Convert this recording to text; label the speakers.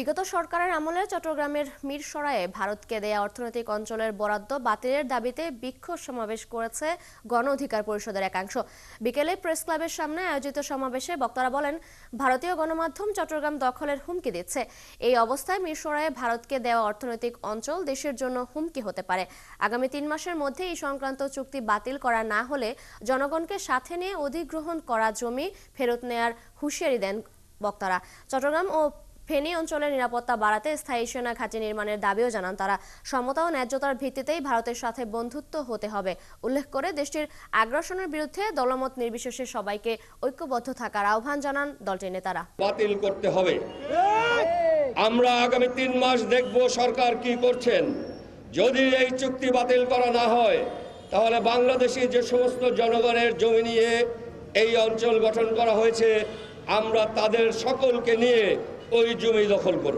Speaker 1: বিগত সরকারের আমলে চট্টগ্রামের মিরসরাইয়ে ভারতকে দেয়া অর্থনৈতিক অঞ্চলের বরাদ্দ বাতিলের দাবিতে বিক্ষোভ সমাবেশ করেছে গণ অধিকার পরিষদের একাংশ। বিকেলে প্রেস ক্লাবের সামনে আয়োজিত সমাবেশে বক্তারা বলেন, ভারতীয় গণমাধ্যম চট্টগ্রাম দখলের হুমকি দিচ্ছে। এই অবস্থায় মিরসরাইয়ে ভারতকে দেওয়া অর্থনৈতিক অঞ্চল দেশের জন্য হুমকি হতে পারে। আগামী 3 মাসের মধ্যে এই সংক্রান্ত চুক্তি বাতিল করা না হলে জনগণকে সাথে নিয়ে অধিগ্রহণ করা জমি ফেরত নেয়ার হুঁশিয়ারি দেন বক্তারা। চট্টগ্রাম ও ফেনী অঞ্চলের নিরাপত্তা বাড়াতে স্থায়ী সেনা ঘাঁটি নির্মাণের দাবিও জানান তারা। সমতা ও ন্যায্যতার ভিত্তিতেই ভারতের সাথে বন্ধুত্ব হতে হবে উল্লেখ করে দেশটির আগ্রাসনের বিরুদ্ধে দলমত নির্বিশেষে সবাইকে ঐক্যবদ্ধ থাকার আহ্বান জানান দলটির নেতারা।
Speaker 2: বাতিল করতে হবে। আমরা আগামী 3 মাস দেখব সরকার কি করছেন। যদি এই চুক্তি বাতিল করা না হয় তাহলে বাংলাদেশে যে সমস্ত জনগণের জমি নিয়ে এই অঞ্চল গঠন করা হয়েছে আমরা তাদের সকলকে নিয়ে ওই জমি দখল করব।